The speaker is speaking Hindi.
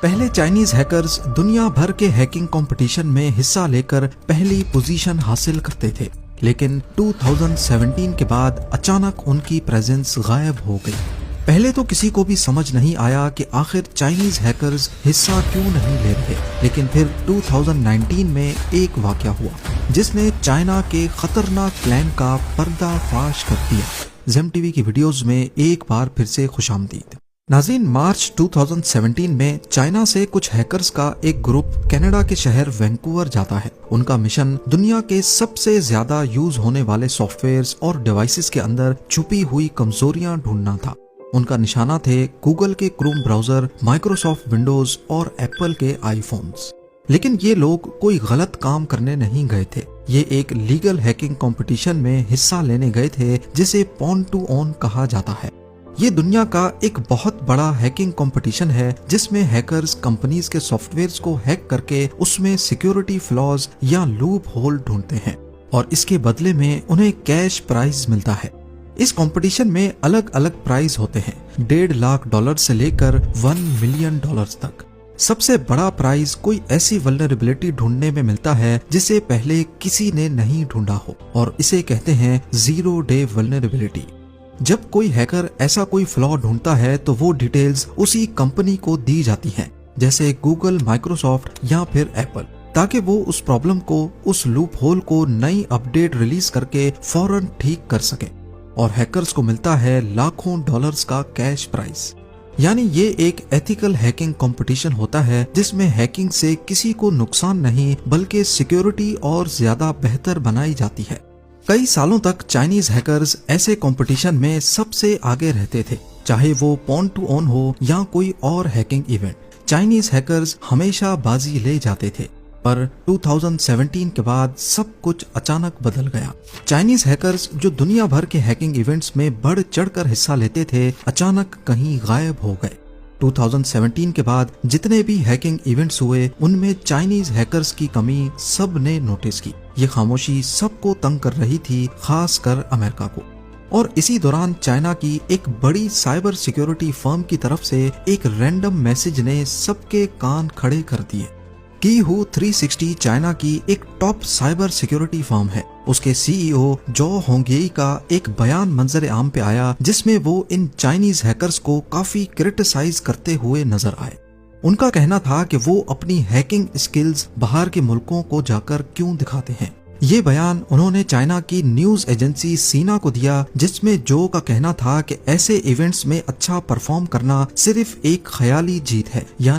पहले चाइनीज हैकर्स दुनिया भर के हैकिंग कंपटीशन में हिस्सा लेकर पहली पोजीशन हासिल करते थे, लेकिन 2017 के बाद अचानक उनकी प्रेजेंस गायब हो गई। पहले तो किसी को भी समझ नहीं आया कि आखिर चाइनीज हैकर्स हिस्सा क्यों नहीं ले रहे, लेकिन फिर 2019 में एक वाकया हुआ जिसने चाइना के खतरनाक प्लान का पर्दाफाश कर दिया। जेम टीवी की वीडियोस में एक बार फिर से खुशामदीद। नाज़रीन, मार्च 2017 में चाइना से कुछ हैकर्स का एक ग्रुप कनाडा के शहर वैंकूवर जाता है। उनका मिशन दुनिया के सबसे ज्यादा यूज होने वाले सॉफ्टवेयर्स और डिवाइसेस के अंदर छुपी हुई कमजोरियां ढूंढना था। उनका निशाना थे गूगल के क्रोम ब्राउजर, माइक्रोसॉफ्ट विंडोज और एप्पल के आईफोन्स। लेकिन ये लोग कोई गलत काम करने नहीं गए थे। ये एक लीगल हैकिंग कंपटीशन में हिस्सा लेने गए थे जिसे पॉन टू ऑन कहा जाता है। ये दुनिया का एक बहुत बड़ा हैकिंग कंपटीशन है जिसमें हैकर्स कंपनीज के सॉफ्टवेयर्स को हैक करके उसमें सिक्योरिटी फ्लॉज या लूप होल ढूंढते हैं और इसके बदले में उन्हें कैश प्राइज मिलता है। इस कंपटीशन में अलग अलग प्राइज होते हैं, $1.5 लाख से लेकर $1 मिलियन तक। सबसे बड़ा प्राइज कोई ऐसी वल्नरेबिलिटी ढूंढने में मिलता है जिसे पहले किसी ने नहीं ढूंढा हो, और इसे कहते हैं 0 डे वल्नरेबिलिटी। जब कोई हैकर ऐसा कोई फ्लॉ ढूंढता है तो वो डिटेल्स उसी कंपनी को दी जाती हैं, जैसे गूगल, माइक्रोसॉफ्ट या फिर एप्पल, ताकि वो उस प्रॉब्लम को, उस लूप होल को नई अपडेट रिलीज करके फौरन ठीक कर सके। और हैकर्स को मिलता है लाखों डॉलर्स का कैश प्राइज। यानी ये एक एथिकल हैकिंग कंपटीशन होता है जिसमें हैकिंग से किसी को नुकसान नहीं बल्कि सिक्योरिटी और ज्यादा बेहतर बनाई जाती है। कई सालों तक चाइनीज हैकर्स ऐसे कंपटीशन में सबसे आगे रहते थे, चाहे वो पॉन टू ऑन हो या कोई और हैकिंग इवेंट। चाइनीज हैकर्स हमेशा बाजी ले जाते थे, पर 2017 के बाद सब कुछ अचानक बदल गया। चाइनीज हैकर्स जो दुनिया भर के हैकिंग इवेंट्स में बढ़ चढ़कर हिस्सा लेते थे, अचानक कहीं गायब हो गए। 2017 के बाद जितने भी हैकिंग इवेंट्स हुए उनमें चाइनीज हैकर्स की कमी सब ने नोटिस की। ये खामोशी सबको तंग कर रही थी, खासकर अमेरिका को। और इसी दौरान चाइना की एक बड़ी साइबर सिक्योरिटी फर्म की तरफ से एक रैंडम मैसेज ने सबके कान खड़े कर दिए। कीहू 360 चाइना की एक टॉप साइबर सिक्योरिटी फर्म है। उसके सीईओ जो होंगयी का एक बयान मंजर आम पे आया जिसमें वो इन चाइनीज हैकर्स को काफी क्रिटिसाइज करते हुए नजर आए। उनका कहना था कि वो अपनी हैकिंग स्किल्स बाहर के मुल्कों को जाकर क्यों दिखाते हैं। ये बयान उन्होंने चाइना की न्यूज एजेंसी सीना को दिया, जिसमें जो का कहना था कि ऐसे इवेंट्स में अच्छा परफॉर्म करना सिर्फ एक ख्याली जीत है,